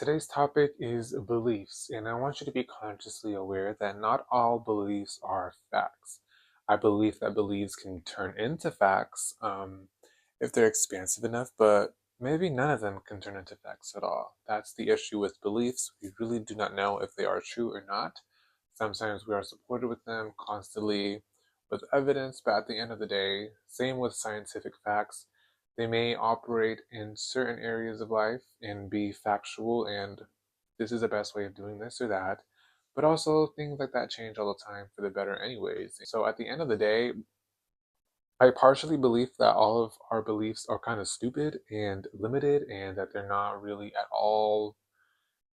Today's topic is beliefs, and I want you to be consciously aware that not all beliefs are facts. I believe that beliefs can turn into facts if they're expansive enough, but maybe none of them can turn into facts at all. That's the issue with beliefs. We really do not know if they are true or not. Sometimes we are supported with them constantly with evidence, but at the end of the day, same with scientific facts, they may operate in certain areas of life and be factual, and this is the best way of doing this or that. But also, things like that change all the time for the better, anyways. So, at the end of the day, I partially believe that all of our beliefs are kind of stupid and limited, and that they're not really at all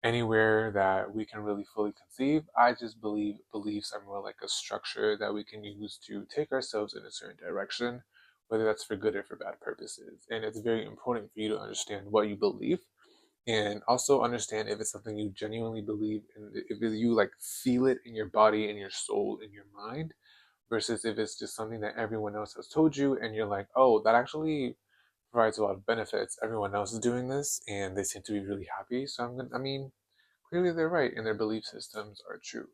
anywhere that we can really fully conceive. I just believe beliefs are more like a structure that we can use to take ourselves in a certain direction, whether that's for good or for bad purposes. And it's very important for you to understand what you believe and also understand if it's something you genuinely believe and if you like feel it in your body, in your soul, in your mind, versus if it's just something that everyone else has told you and you're like, oh, that actually provides a lot of benefits. Everyone else is doing this and they seem to be really happy. So clearly they're right and their belief systems are true.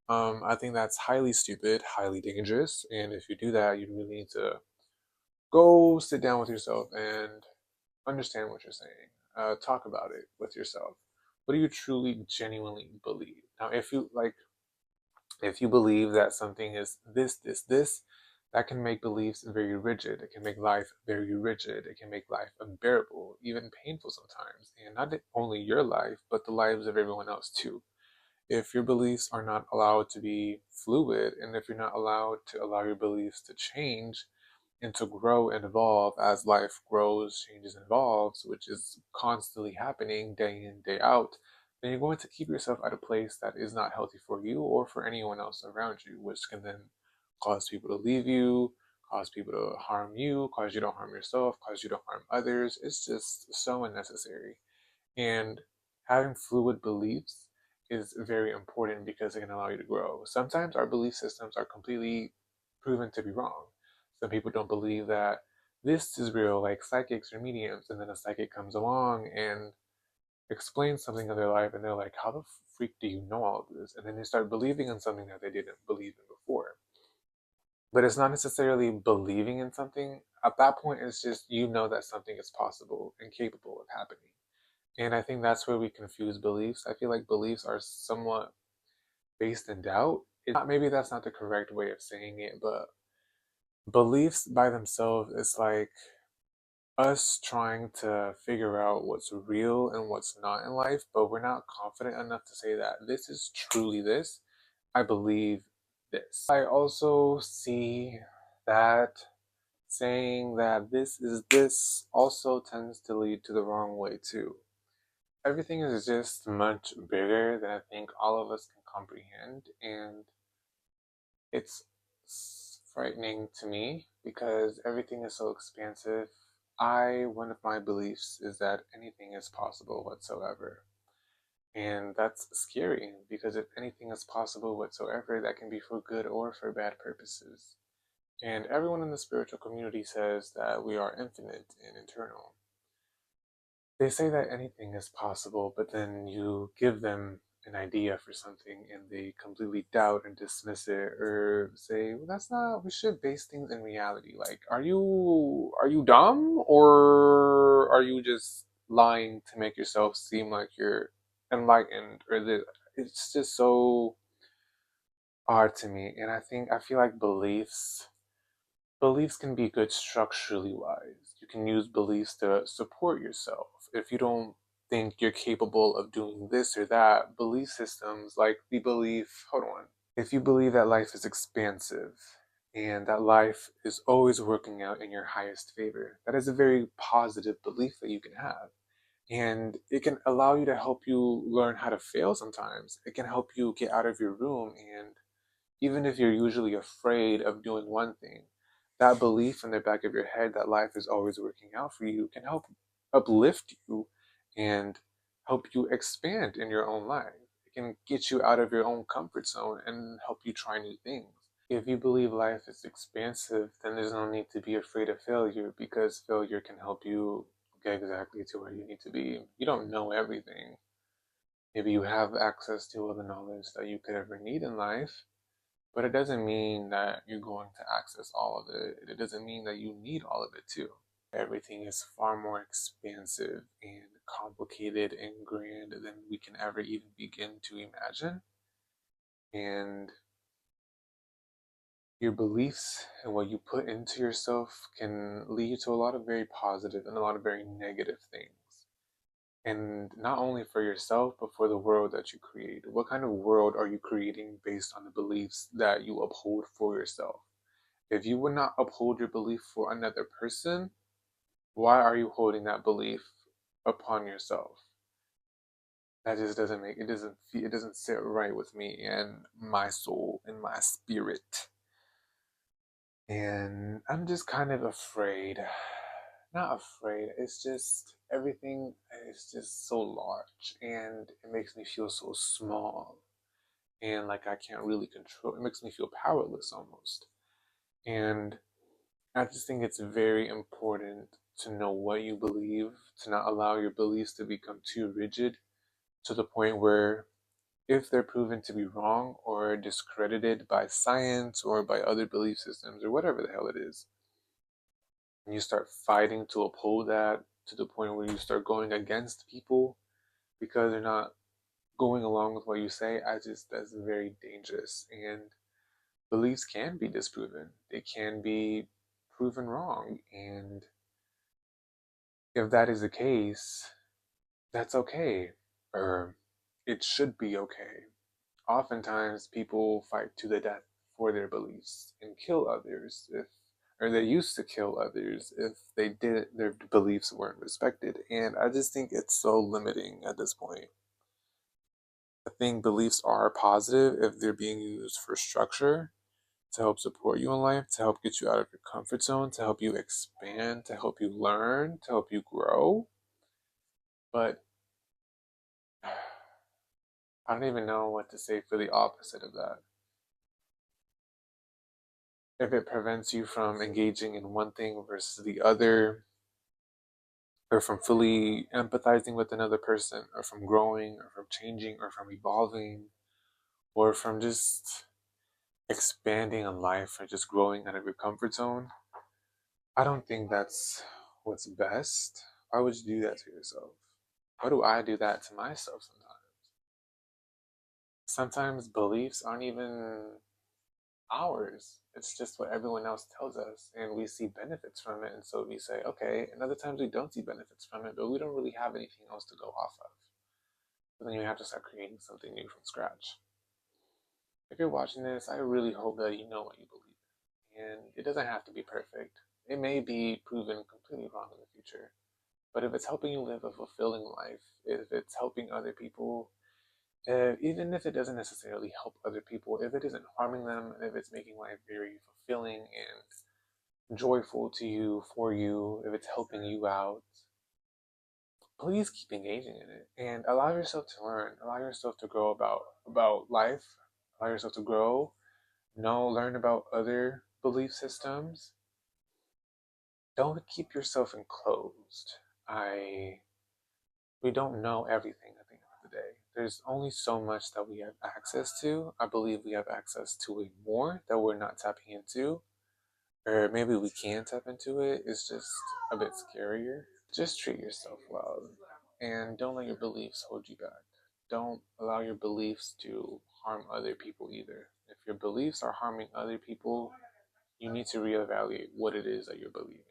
I think that's highly stupid, highly dangerous, and if you do that, you really need to go sit down with yourself and understand what you're saying. Talk about it with yourself. What do you truly, genuinely believe? Now, if you believe that something is this, that can make beliefs very rigid. It can make life very rigid. It can make life unbearable, even painful sometimes, and not only your life, but the lives of everyone else too. If your beliefs are not allowed to be fluid, and if you're not allowed to allow your beliefs to change and to grow and evolve as life grows, changes, and evolves, which is constantly happening day in, day out, then you're going to keep yourself at a place that is not healthy for you or for anyone else around you, which can then cause people to leave you, cause people to harm you, cause you to harm yourself, cause you to harm others. It's just so unnecessary. And having fluid beliefs is very important because it can allow you to grow. Sometimes our belief systems are completely proven to be wrong. Some people don't believe that this is real, like psychics or mediums, and then a psychic comes along and explains something of their life, and they're like, how the freak do you know all of this? And then they start believing in something that they didn't believe in before. But it's not necessarily believing in something. At that point, it's just you know that something is possible and capable of happening. And I think that's where we confuse beliefs. I feel like beliefs are somewhat based in doubt. Maybe that's not the correct way of saying it, but beliefs by themselves is like us trying to figure out what's real and what's not in life, but we're not confident enough to say that this is truly this. I believe this. I also see that saying that this is this also tends to lead to the wrong way too. Everything is just much bigger than I think all of us can comprehend, and it's frightening to me because everything is so expansive. One of my beliefs is that anything is possible whatsoever. And that's scary because if anything is possible whatsoever, that can be for good or for bad purposes. And everyone in the spiritual community says that we are infinite and eternal. They say that anything is possible, but then you give them an idea for something and they completely doubt and dismiss it or say, well, that's not, we should base things in reality. Like, are you dumb or are you just lying to make yourself seem like you're enlightened or this? It's just so odd to me. And I feel like beliefs can be good structurally wise. You can use beliefs to support yourself. If you don't think you're capable of doing this or that, belief systems like the belief, hold on, if you believe that life is expansive and that life is always working out in your highest favor, that is a very positive belief that you can have. And it can allow you to help you learn how to fail sometimes. It can help you get out of your room and even if you're usually afraid of doing one thing, that belief in the back of your head that life is always working out for you can help uplift you and help you expand in your own life. It can get you out of your own comfort zone and help you try new things. If you believe life is expansive, then there's no need to be afraid of failure because failure can help you get exactly to where you need to be. You don't know everything. Maybe you have access to all the knowledge that you could ever need in life, but it doesn't mean that you're going to access all of it. It doesn't mean that you need all of it too. Everything is far more expansive and complicated and grand than we can ever even begin to imagine. And your beliefs and what you put into yourself can lead to a lot of very positive and a lot of very negative things. And not only for yourself, but for the world that you create. What kind of world are you creating based on the beliefs that you uphold for yourself? If you would not uphold your belief for another person, why are you holding that belief upon yourself? That just doesn't make it doesn't sit right with me and my soul and my spirit. And I'm just kind of afraid. Not afraid, it's just everything is just so large and it makes me feel so small and like I can't really control. It makes me feel powerless almost. And I just think it's very important to know what you believe, to not allow your beliefs to become too rigid to the point where if they're proven to be wrong or discredited by science or by other belief systems or whatever the hell it is, and you start fighting to uphold that to the point where you start going against people because they're not going along with what you say, that's very dangerous. And beliefs can be disproven, they can be proven wrong. And if that is the case, that's okay, or it should be okay. Oftentimes, people fight to the death for their beliefs and kill others if, or they used to kill others if their beliefs weren't respected. And I just think it's so limiting at this point. I think beliefs are positive if they're being used for structure, to help support you in life, to help get you out of your comfort zone, to help you expand, to help you learn, to help you grow. But I don't even know what to say for the opposite of that. If it prevents you from engaging in one thing versus the other, or from fully empathizing with another person, or from growing, or from changing, or from evolving, or from just expanding in life, or just growing out of your comfort zone, I don't think that's what's best. Why would you do that to yourself? Why do I do that to myself sometimes? Sometimes beliefs aren't even ours. It's just what everyone else tells us, and we see benefits from it, and so we say, okay. And other times we don't see benefits from it, but we don't really have anything else to go off of. But then you have to start creating something new from scratch. If you're watching this, I really hope that you know what you believe in. And it doesn't have to be perfect. It may be proven completely wrong in the future. But if it's helping you live a fulfilling life, if it's helping other people, even if it doesn't necessarily help other people, if it isn't harming them, if it's making life very fulfilling and joyful to you, for you, if it's helping you out, please keep engaging in it and allow yourself to learn, allow yourself to grow about life, allow yourself to grow, learn about other belief systems. Don't keep yourself enclosed. I We don't know everything at the end of the day. There's only so much that we have access to. I believe we have access to way more that we're not tapping into. Or maybe we can tap into it. It's just a bit scarier. Just treat yourself well. And don't let your beliefs hold you back. Don't allow your beliefs to harm other people either. If your beliefs are harming other people, you need to reevaluate what it is that you're believing.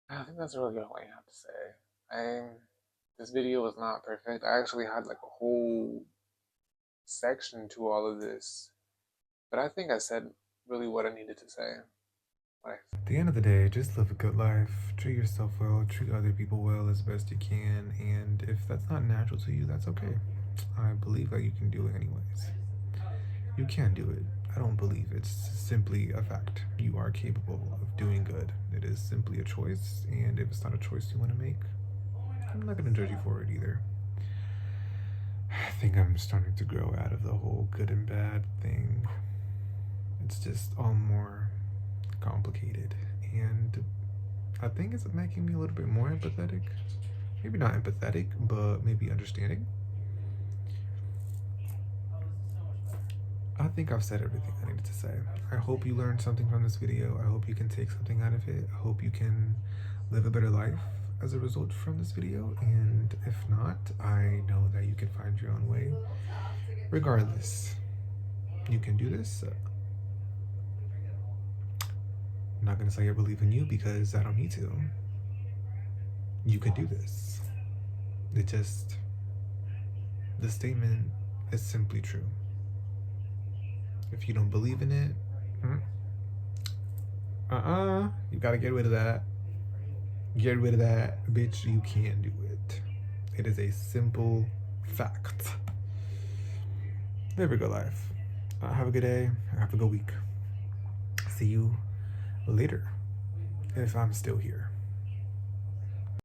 I think that's really all I have to say. This video was not perfect. I actually had like a whole section to all of this, but I think I said really what I needed to say. At the end of the day, just live a good life. Treat yourself well, treat other people well as best you can, and if that's not natural to you, that's okay. I believe that you can do it anyways. You can do it. I don't believe it's simply a fact. You are capable of doing good. It is simply a choice, and if it's not a choice you want to make, I'm not going to judge you for it either. I think I'm starting to grow out of the whole good and bad thing. It's just all more complicated, and I think it's making me a little bit more empathetic. maybe not empathetic, but maybe understanding. I think I've said everything I needed to say. I hope you learned something from this video. I hope you can take something out of it. I hope you can live a better life as a result from this video. And if not, I know that you can find your own way. Regardless, you can do this. I'm not going to say I believe in you because I don't need to. You can do this. The statement is simply true. If you don't believe in it, you gotta get rid of that. Get rid of that, bitch. You can do it. It is a simple fact. Live a good life. Have a good day. Have a good week. See you later if I'm still here.